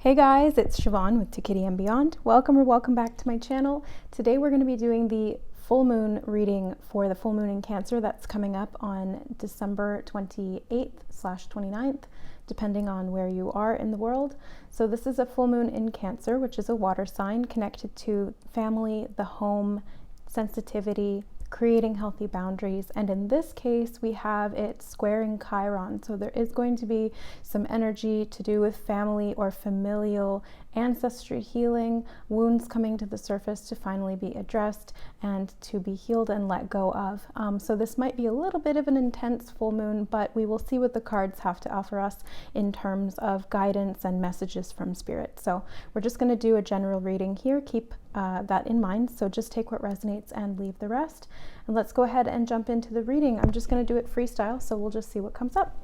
Hey guys, it's Siobhan with To Kitty and Beyond. Welcome back to my channel. Today we're going to be doing the full moon reading for the full moon in Cancer that's coming up on December 28th/29th, depending on where you are in the world. So this is a full moon in Cancer, which is a water sign connected to family, the home, sensitivity, creating healthy boundaries, and in this case we have it squaring Chiron, so there is going to be some energy to do with family or familial ancestry healing, wounds coming to the surface to finally be addressed and to be healed and let go of. So this might be a little bit of an intense full moon, but we will see what the cards have to offer us in terms of guidance and messages from spirit. So we're just going to do a general reading here. Keep that in mind, so just take what resonates and leave the rest. And let's go ahead and jump into the reading. I'm just going to do it freestyle, so we'll just see what comes up.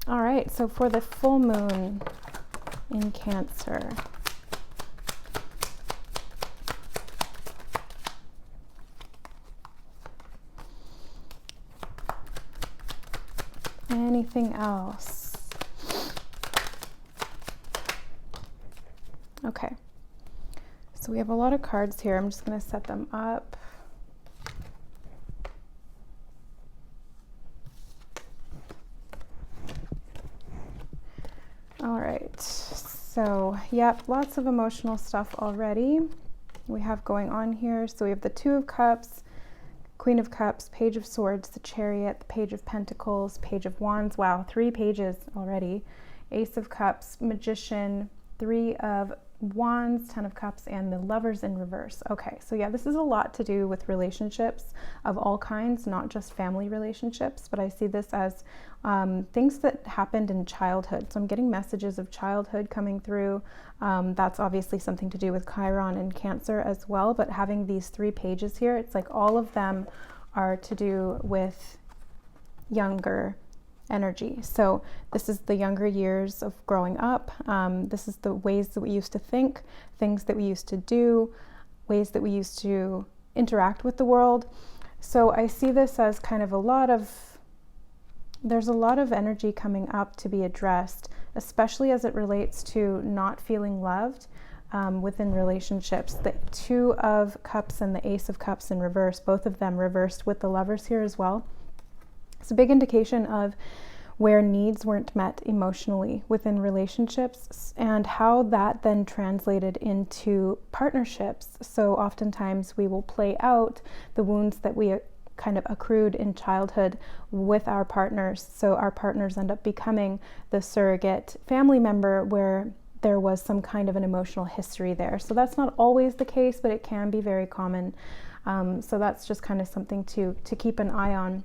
All right, so for the full moon in Cancer, anything else? Okay. So we have a lot of cards here. I'm just going to set them up. All right. So, yep, lots of emotional stuff already we have going on here. So we have the Two of Cups, Queen of Cups, Page of Swords, the Chariot, the Page of Pentacles, Page of Wands. Wow, 3 pages already. Ace of Cups, Magician, 3 of Wands, 10 of Cups, and the Lovers in reverse. Okay, so yeah, this is a lot to do with relationships of all kinds, not just family relationships, but I see this as things that happened in childhood. So I'm getting messages of childhood coming through. That's obviously something to do with Chiron and Cancer as well, but having these 3 pages here, it's like all of them are to do with younger energy. So this is the younger years of growing up. This is the ways that we used to think, things that we used to do, ways that we used to interact with the world. So I see this as kind of there's a lot of energy coming up to be addressed, especially as it relates to not feeling loved within relationships. The Two of Cups and the Ace of Cups in reverse, both of them reversed with the Lovers here as well. It's a big indication of where needs weren't met emotionally within relationships and how that then translated into partnerships. So oftentimes we will play out the wounds that we kind of accrued in childhood with our partners. So our partners end up becoming the surrogate family member where there was some kind of an emotional history there. So that's not always the case, but it can be very common. So that's just kind of something to keep an eye on.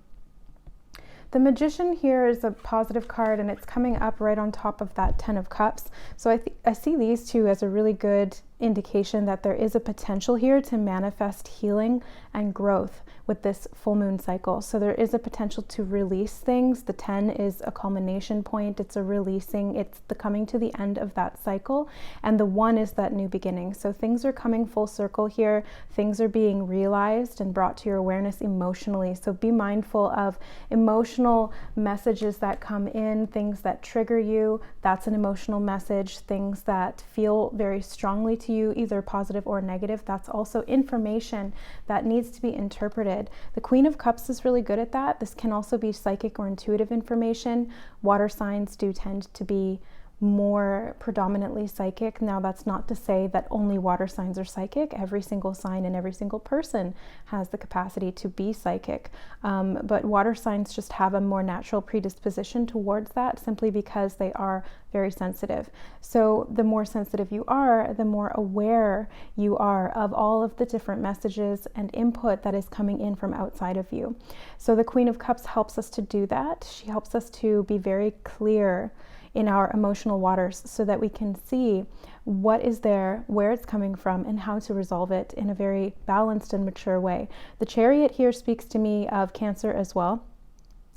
The Magician here is a positive card, and it's coming up right on top of that 10 of Cups. So I see these two as a really good indication that there is a potential here to manifest healing and growth with this full moon cycle. So there is a potential to release things. The 10 is a culmination point. It's a releasing. It's the coming to the end of that cycle. And the 1 is that new beginning. So things are coming full circle here. Things are being realized and brought to your awareness emotionally. So be mindful of emotional messages that come in, things that trigger you. That's an emotional message. Things that feel very strongly to you, either positive or negative. That's also information that needs to be interpreted. The Queen of Cups is really good at that. This can also be psychic or intuitive information. Water signs do tend to be more predominantly psychic. Now, that's not to say that only water signs are psychic. Every single sign and every single person has the capacity to be psychic. But water signs just have a more natural predisposition towards that simply because they are very sensitive. So the more sensitive you are, the more aware you are of all of the different messages and input that is coming in from outside of you. So the Queen of Cups helps us to do that. She helps us to be very clear in our emotional waters so that we can see what is there, where it's coming from, and how to resolve it in a very balanced and mature way. The Chariot here speaks to me of Cancer as well.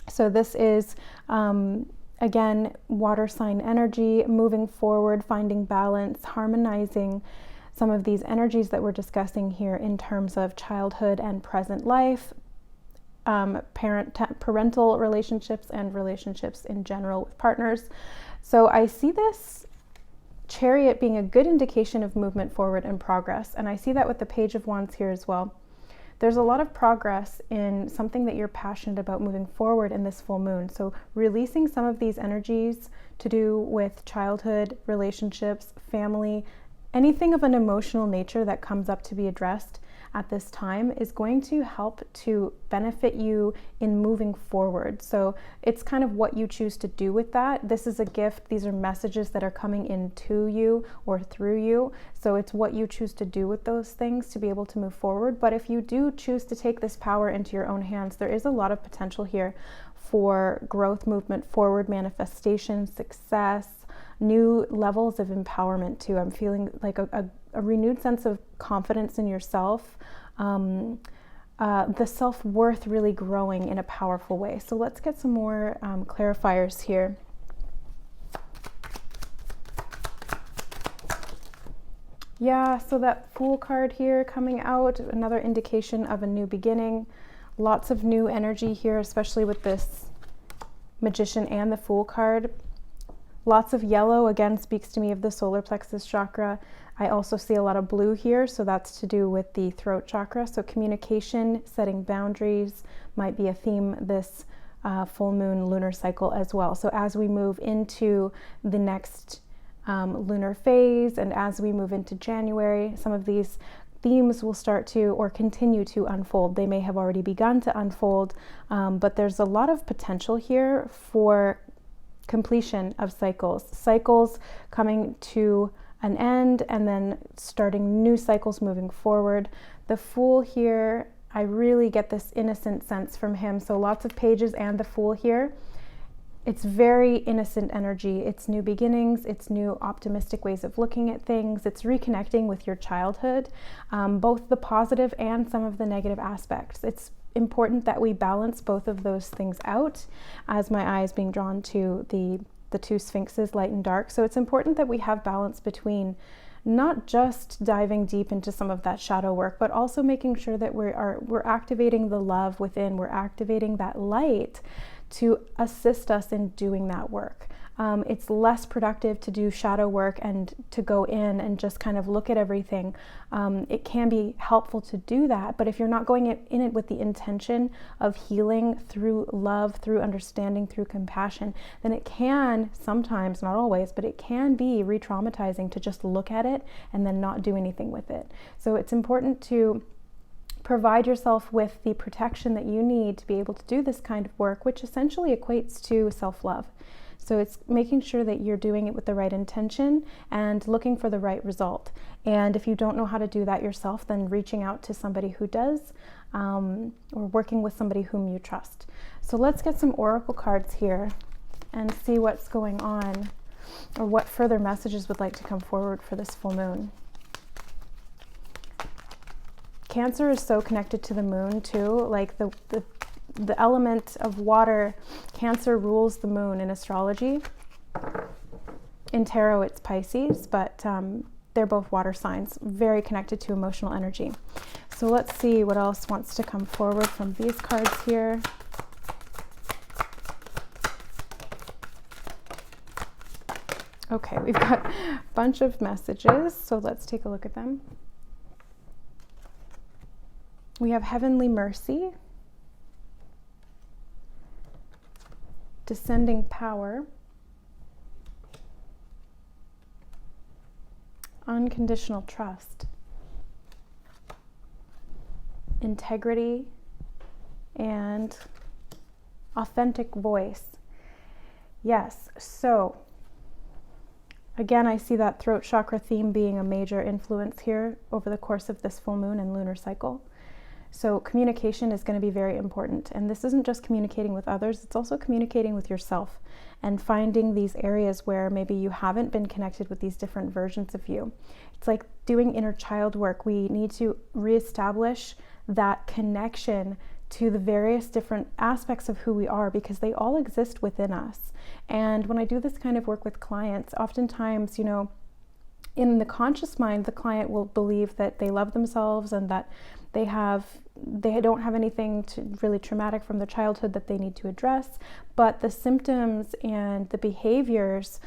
So this is again, water sign energy, moving forward, finding balance, harmonizing some of these energies that we're discussing here in terms of childhood and present life, parental relationships and relationships in general with partners. So I see this Chariot being a good indication of movement forward and progress. And I see that with the Page of Wands here as well. There's a lot of progress in something that you're passionate about moving forward in this full moon. So releasing some of these energies to do with childhood, relationships, family, anything of an emotional nature that comes up to be addressed at this time is going to help to benefit you in moving forward. So it's kind of what you choose to do with that. This is a gift. These are messages that are coming into you or through you. So it's what you choose to do with those things to be able to move forward. But if you do choose to take this power into your own hands, there is a lot of potential here for growth, movement forward, manifestation, success, new levels of empowerment too. I'm feeling like a renewed sense of confidence in yourself, the self-worth really growing in a powerful way. So let's get some more clarifiers here. Yeah, so that Fool card here coming out, another indication of a new beginning. Lots of new energy here, especially with this Magician and the Fool card. Lots of yellow, again, speaks to me of the solar plexus chakra. I also see a lot of blue here, so that's to do with the throat chakra. So communication, setting boundaries might be a theme this full moon lunar cycle as well. So as we move into the next lunar phase and as we move into January, some of these themes will start to or continue to unfold. They may have already begun to unfold, but there's a lot of potential here for completion of cycles coming to an end and then starting new cycles moving forward. The Fool here, I really get this innocent sense from him. So lots of pages and the Fool here. It's very innocent energy. It's new beginnings. It's new optimistic ways of looking at things. It's reconnecting with your childhood, both the positive and some of the negative aspects. It's important that we balance both of those things out, as my eye is being drawn to the two sphinxes, light and dark. So it's important that we have balance between not just diving deep into some of that shadow work, but also making sure that we're activating the love within, we're activating that light to assist us in doing that work. It's less productive to do shadow work and to go in and just kind of look at everything. It can be helpful to do that, but if you're not going in it with the intention of healing through love, through understanding, through compassion, then it can sometimes, not always, but it can be re-traumatizing to just look at it and then not do anything with it. So it's important to provide yourself with the protection that you need to be able to do this kind of work, which essentially equates to self-love. So it's making sure that you're doing it with the right intention and looking for the right result. And if you don't know how to do that yourself, then reaching out to somebody who does, or working with somebody whom you trust. So let's get some oracle cards here and see what's going on, or what further messages would like to come forward for this full moon. Cancer is so connected to the moon too, like the element of water. Cancer rules the moon in astrology. In tarot it's Pisces, but they're both water signs, very connected to emotional energy. So let's see what else wants to come forward from these cards here. Okay, we've got a bunch of messages, so let's take a look at them. We have heavenly mercy, descending power, unconditional trust, integrity, and authentic voice. Yes, so again, I see that throat chakra theme being a major influence here over the course of this full moon and lunar cycle. So communication is going to be very important. And this isn't just communicating with others, it's also communicating with yourself and finding these areas where maybe you haven't been connected with these different versions of you. It's like doing inner child work. We need to reestablish that connection to the various different aspects of who we are, because they all exist within us. And when I do this kind of work with clients, oftentimes, in the conscious mind, the client will believe that they love themselves and that They don't have anything really traumatic from their childhood that they need to address, but the symptoms and the behaviors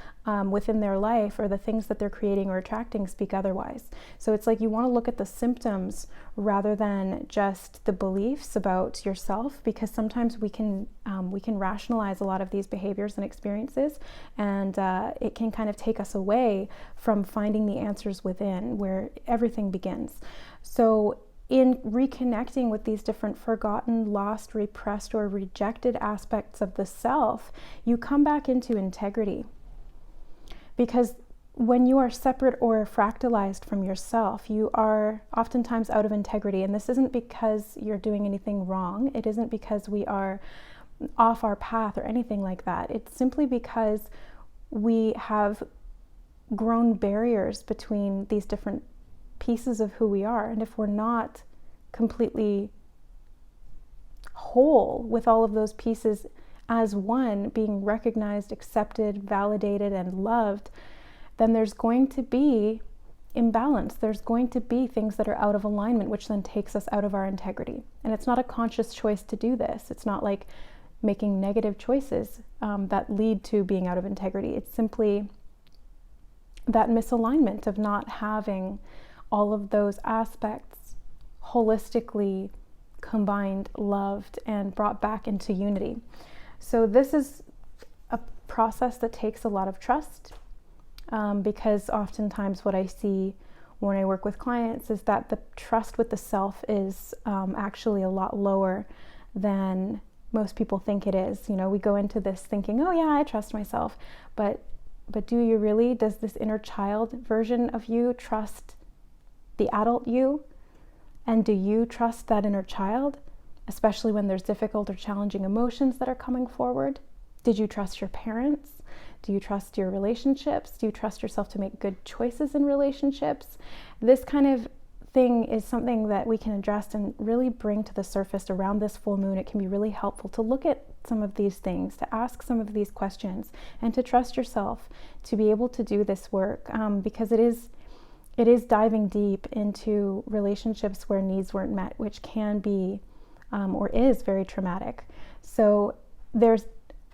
within their life, or the things that they're creating or attracting, speak otherwise. So it's like you want to look at the symptoms rather than just the beliefs about yourself, because sometimes we can rationalize a lot of these behaviors and experiences, and it can kind of take us away from finding the answers within, where everything begins. So in reconnecting with these different forgotten, lost, repressed, or rejected aspects of the self, you come back into integrity. Because when you are separate or fractalized from yourself, you are oftentimes out of integrity. And this isn't because you're doing anything wrong. It isn't because we are off our path or anything like that. It's simply because we have grown barriers between these different pieces of who we are. And if we're not completely whole with all of those pieces as one, being recognized, accepted, validated, and loved, then there's going to be imbalance. There's going to be things that are out of alignment, which then takes us out of our integrity. And it's not a conscious choice to do this. It's not like making negative choices that lead to being out of integrity. It's simply that misalignment of not having all of those aspects holistically combined, loved, and brought back into unity. So this is a process that takes a lot of trust, because oftentimes what I see when I work with clients is that the trust with the self is actually a lot lower than most people think it is. You know, we go into this thinking, oh yeah, I trust myself, but do you really? Does this inner child version of you trust the adult you? And do you trust that inner child, especially when there's difficult or challenging emotions that are coming forward? Did you trust your parents? Do you trust your relationships? Do you trust yourself to make good choices in relationships? This kind of thing is something that we can address and really bring to the surface around this full moon. It can be really helpful to look at some of these things, to ask some of these questions, and to trust yourself to be able to do this work, because it is diving deep into relationships where needs weren't met, which can be or is very traumatic. So there's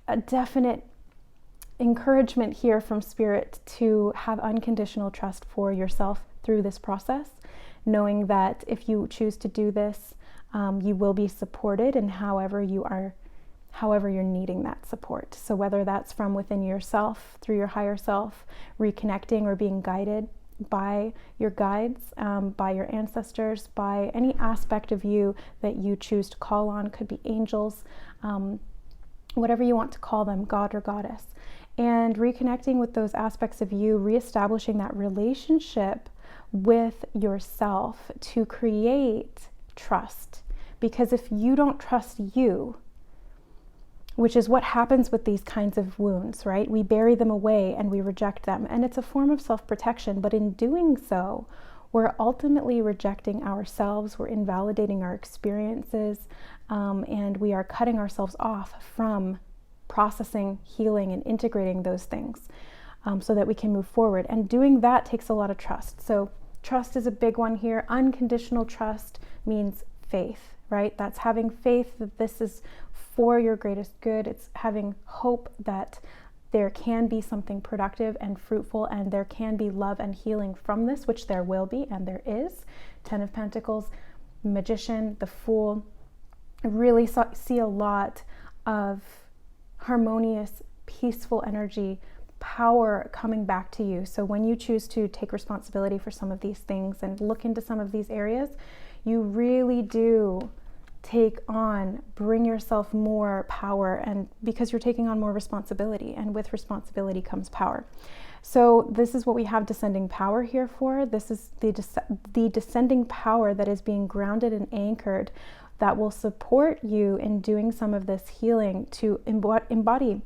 a definite encouragement here from Spirit to have unconditional trust for yourself through this process, knowing that if you choose to do this, you will be supported in however you're needing that support. So whether that's from within yourself, through your higher self, reconnecting or being guided by your guides, by your ancestors, by any aspect of you that you choose to call on, could be angels, whatever you want to call them, God or goddess, and reconnecting with those aspects of you, reestablishing that relationship with yourself to create trust. Because if you don't trust you, which is what happens with these kinds of wounds, right? We bury them away and we reject them. And it's a form of self-protection. But in doing so, we're ultimately rejecting ourselves. We're invalidating our experiences. And we are cutting ourselves off from processing, healing, and integrating those things so that we can move forward. And doing that takes a lot of trust. So trust is a big one here. Unconditional trust means faith, right? That's having faith that this is for your greatest good. It's having hope that there can be something productive and fruitful, and there can be love and healing from this, which there will be, and there is. 10 of Pentacles, Magician, the Fool. I really see a lot of harmonious, peaceful energy, power coming back to you. So when you choose to take responsibility for some of these things and look into some of these areas, you really do bring yourself more power, and because you're taking on more responsibility, and with responsibility comes power. So this is what we have descending power here for. This is the descending power that is being grounded and anchored, that will support you in doing some of this healing, to embody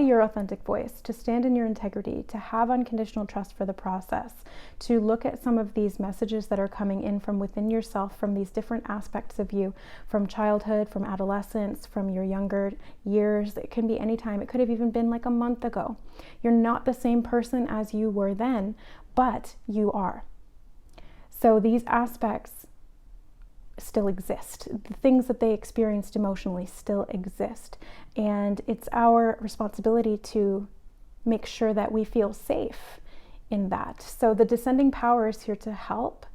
your authentic voice, to stand in your integrity, to have unconditional trust for the process, to look at some of these messages that are coming in from within yourself, from these different aspects of you, from childhood, from adolescence, from your younger years. It can be any time. It could have even been like a month ago. You're not the same person as you were then, but you are. So these aspects still exist. The things that they experienced emotionally still exist. And it's our responsibility to make sure that we feel safe in that. So the descending power is here to help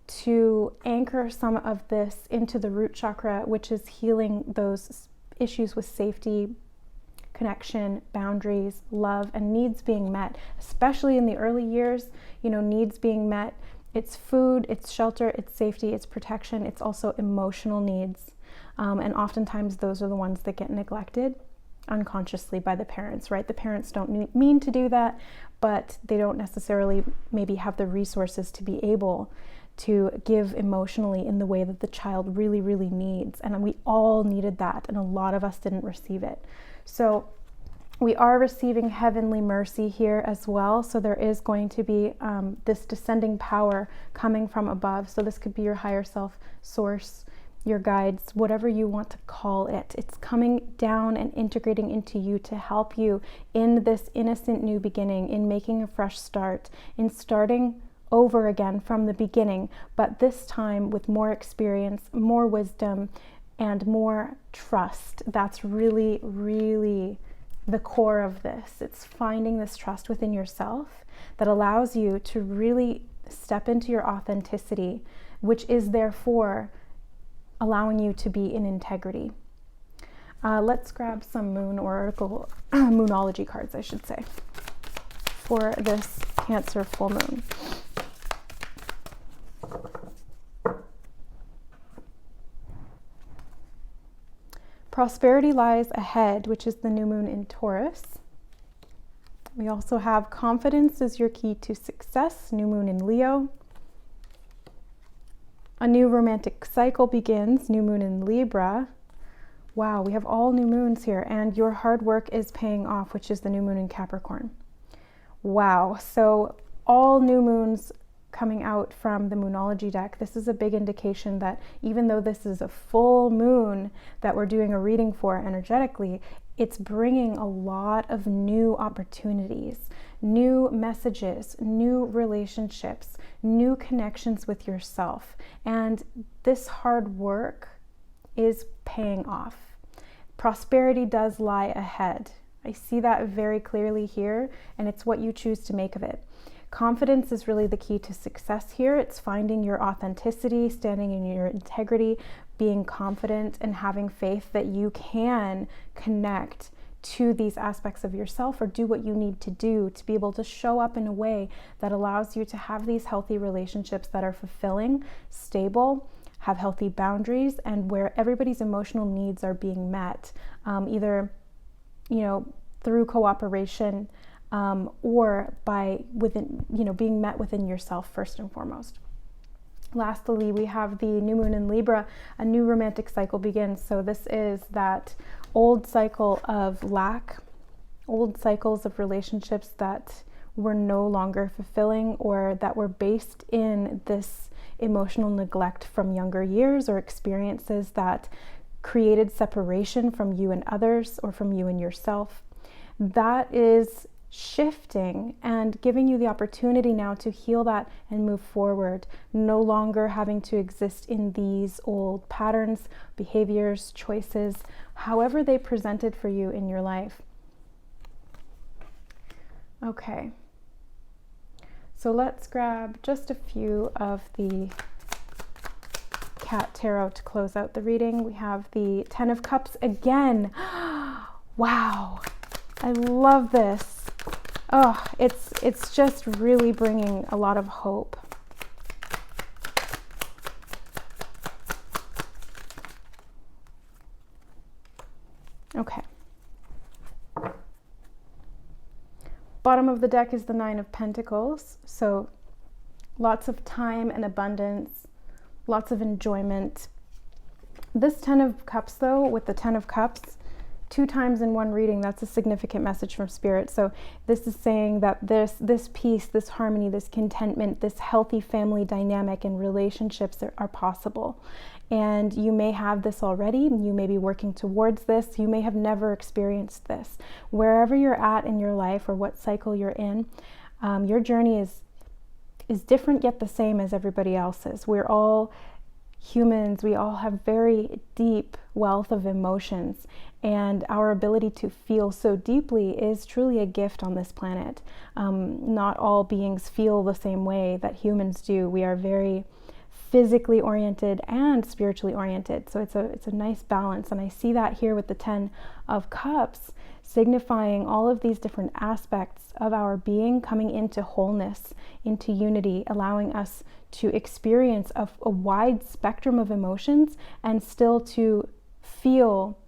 to anchor some of this into the root chakra, which is healing those issues with safety, connection, boundaries, love, and needs being met, especially in the early years. Needs being met. It's food, it's shelter, it's safety, it's protection, it's also emotional needs. And oftentimes those are the ones that get neglected unconsciously by the parents, right? The parents don't mean to do that, but they don't necessarily maybe have the resources to be able to give emotionally in the way that the child really, really needs. And we all needed that, and a lot of us didn't receive it. So we are receiving heavenly mercy here as well. So there is going to be this descending power coming from above. So this could be your higher self, source, your guides, whatever you want to call it. It's coming down and integrating into you to help you in this innocent new beginning, in making a fresh start, in starting over again from the beginning, but this time with more experience, more wisdom, and more trust. That's really, really the core of this. It's finding this trust within yourself that allows you to really step into your authenticity, which is therefore allowing you to be in integrity. Let's grab some moon oracle, moonology cards, I should say, for this Cancer full moon. Prosperity lies ahead, which is the new moon in Taurus. We also have confidence is your key to success, new moon in Leo. A new romantic cycle begins, new moon in Libra. Wow, we have all new moons here, and your hard work is paying off, which is the new moon in Capricorn. Wow, so all new moons coming out from the Moonology deck. This is a big indication that even though this is a full moon that we're doing a reading for energetically, it's bringing a lot of new opportunities, new messages, new relationships, new connections with yourself. And this hard work is paying off. Prosperity does lie ahead. I see that very clearly here, and it's what you choose to make of it. Confidence is really the key to success here. It's finding your authenticity, standing in your integrity, being confident, and having faith that you can connect to these aspects of yourself or do what you need to do to be able to show up in a way that allows you to have these healthy relationships that are fulfilling, stable, have healthy boundaries, and where everybody's emotional needs are being met, either, through cooperation, or by being met within yourself first and foremost. Lastly, we have the new moon in Libra. A new romantic cycle begins. So this is that old cycle of lack, old cycles of relationships that were no longer fulfilling or that were based in this emotional neglect from younger years or experiences that created separation from you and others or from you and yourself. That is shifting and giving you the opportunity now to heal that and move forward, no longer having to exist in these old patterns, behaviors, choices, however they presented for you in your life. Okay, so let's grab just a few of the Cat Tarot to close out the reading. We have the Ten of Cups again. Wow, I love this. Oh, it's just really bringing a lot of hope. Okay. Bottom of the deck is the Nine of Pentacles. So lots of time and abundance, lots of enjoyment. This Ten of Cups, though, with the Ten of Cups, 2 times in one reading, that's a significant message from Spirit. So this is saying that this peace, this harmony, this contentment, this healthy family dynamic and relationships are possible. And you may have this already. You may be working towards this. You may have never experienced this. Wherever you're at in your life or what cycle you're in, your journey is different yet the same as everybody else's. We're all humans, we all have very deep wealth of emotions, and our ability to feel so deeply is truly a gift on this planet. Not all beings feel the same way that humans do. We are very physically oriented and spiritually oriented, so it's a nice balance. And I see that here with the 10 of Cups, signifying all of these different aspects of our being coming into wholeness, into unity, allowing us to experience a wide spectrum of emotions and still to feel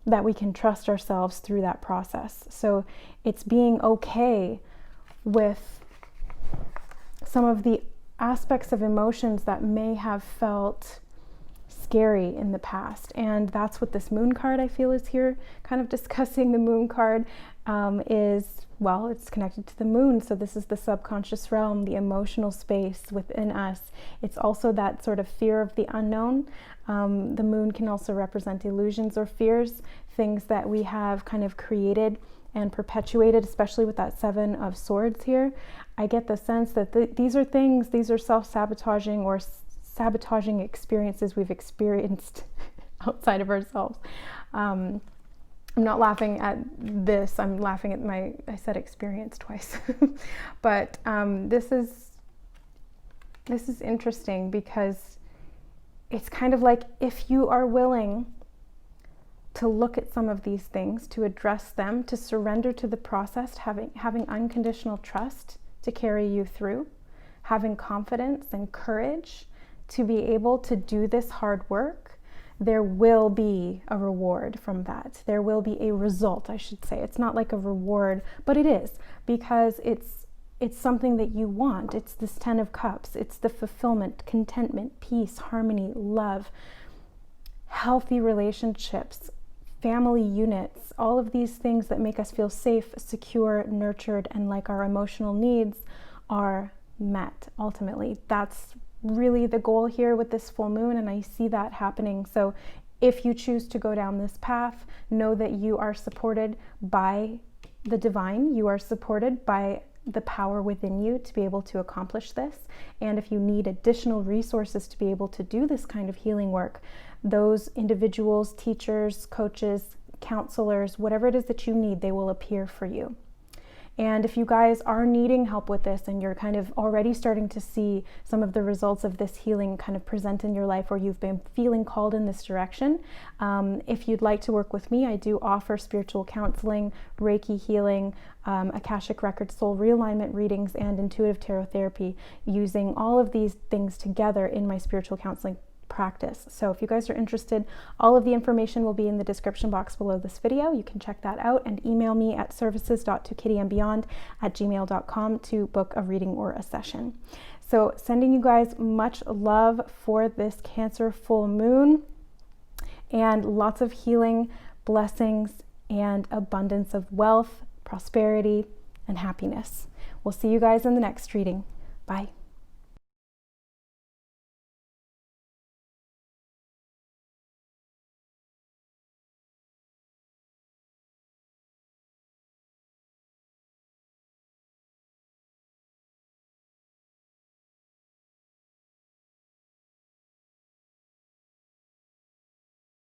that we can trust ourselves through that process. So it's being okay with some of the aspects of emotions that may have felt scary in the past. And that's what this moon card, I feel, is here kind of discussing. The moon card it's connected to the moon. So this is the subconscious realm, the emotional space within us. It's also that sort of fear of the unknown. The moon can also represent illusions or fears, things that we have kind of created and perpetuated, especially with that 7 of Swords here. I get the sense that these are self-sabotaging or sabotaging experiences we've experienced outside of ourselves. I'm not laughing at this, I'm laughing at I said experience twice. But this is interesting, because it's kind of like, if you are willing to look at some of these things, to address them, to surrender to the process, having unconditional trust to carry you through, having confidence and courage to be able to do this hard work, there will be a reward from that. There will be a result, I should say. It's not like a reward, but it is, because it's something that you want. It's this 10 of Cups. It's the fulfillment, contentment, peace, harmony, love, healthy relationships, family units, all of these things that make us feel safe, secure, nurtured, and like our emotional needs are met ultimately. That's really the goal here with this full moon, and I see that happening. So if you choose to go down this path, know that you are supported by the divine. You are supported by the power within you to be able to accomplish this. And if you need additional resources to be able to do this kind of healing work, those individuals, teachers, coaches, counselors, whatever it is that you need, they will appear for you. And if you guys are needing help with this, and you're kind of already starting to see some of the results of this healing kind of present in your life, or you've been feeling called in this direction, if you'd like to work with me, I do offer spiritual counseling, Reiki healing, Akashic Records, soul realignment readings, and intuitive tarot therapy, using all of these things together in my spiritual counseling practice. So if you guys are interested, all of the information will be in the description box below this video. You can check that out, and email me at services.tokittyanbeyond@gmail.com to book a reading or a session. So sending you guys much love for this Cancer full moon, and lots of healing, blessings, and abundance of wealth, prosperity, and happiness. We'll see you guys in the next reading. Bye.